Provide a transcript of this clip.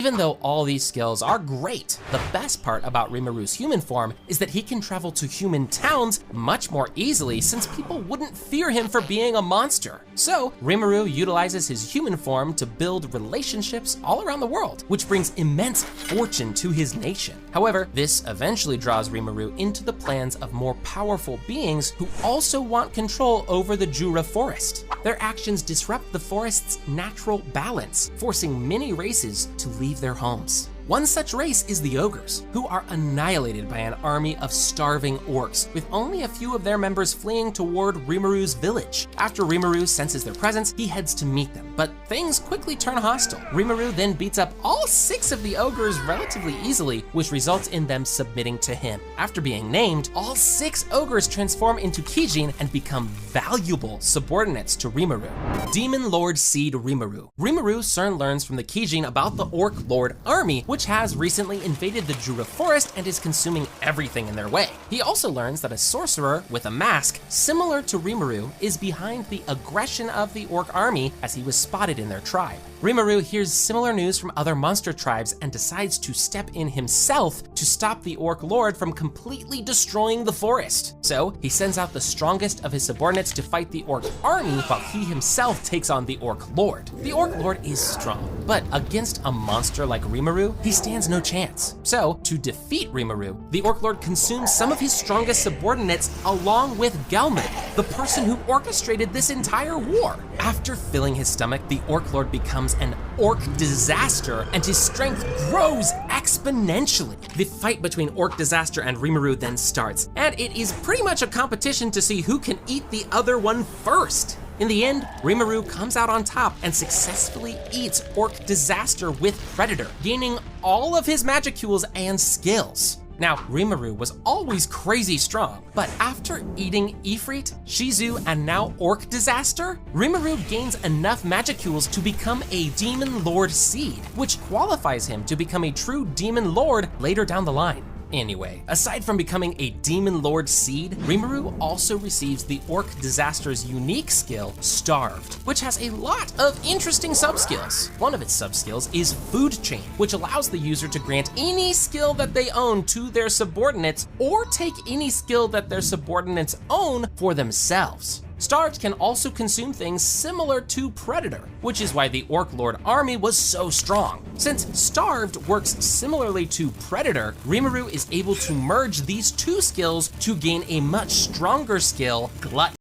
Even though all these skills are great, the best part about Rimuru's human form is that he can travel to human towns much more easily since people wouldn't fear him for being a monster. So Rimuru utilizes his human form to build relationships all around the world, which brings immense fortune to his nation. However, this eventually draws Rimuru into the plans of more powerful beings who also want control over the Jura forest. Their actions disrupt the forest's natural balance, forcing many races to leave their homes. One such race is the Ogres, who are annihilated by an army of starving orcs, with only a few of their members fleeing toward Rimuru's village. After Rimuru senses their presence, he heads to meet them, but things quickly turn hostile. Rimuru then beats up all 6 of the Ogres relatively easily, which results in them submitting to him. After being named, all 6 Ogres transform into Kijin and become valuable subordinates to Rimuru. Demon Lord Seed Rimuru. Rimuru soon learns from the Kijin about the Orc Lord army, which has recently invaded the Jura forest and is consuming everything in their way. He also learns that a sorcerer with a mask, similar to Rimuru, is behind the aggression of the Orc army as he was spotted in their tribe. Rimuru hears similar news from other monster tribes and decides to step in himself to stop the Orc Lord from completely destroying the forest. So he sends out the strongest of his subordinates to fight the Orc army while he himself takes on the Orc Lord. The Orc Lord is strong, but against a monster like Rimuru, he stands no chance. So to defeat Rimuru, the Orc Lord consumes some of his strongest subordinates along with Gelmud, the person who orchestrated this entire war. After filling his stomach, the Orc Lord becomes an orc disaster and his strength grows exponentially. The fight between Orc Disaster and Rimuru then starts, and it is pretty much a competition to see who can eat the other one first. In the end, Rimuru comes out on top and successfully eats Orc Disaster with Predator, gaining all of his magicules and skills. Now, Rimuru was always crazy strong, but after eating Ifrit, Shizu, and now Orc Disaster, Rimuru gains enough magicules to become a Demon Lord Seed, which qualifies him to become a true Demon Lord later down the line. Anyway, aside from becoming a Demon Lord Seed, Rimuru also receives the Orc Disaster's unique skill, Starved, which has a lot of interesting subskills. One of its subskills is Food Chain, which allows the user to grant any skill that they own to their subordinates or take any skill that their subordinates own for themselves. Starved can also consume things similar to Predator, which is why the Orc Lord army was so strong. Since Starved works similarly to Predator, Rimuru is able to merge these 2 skills to gain a much stronger skill, Glut.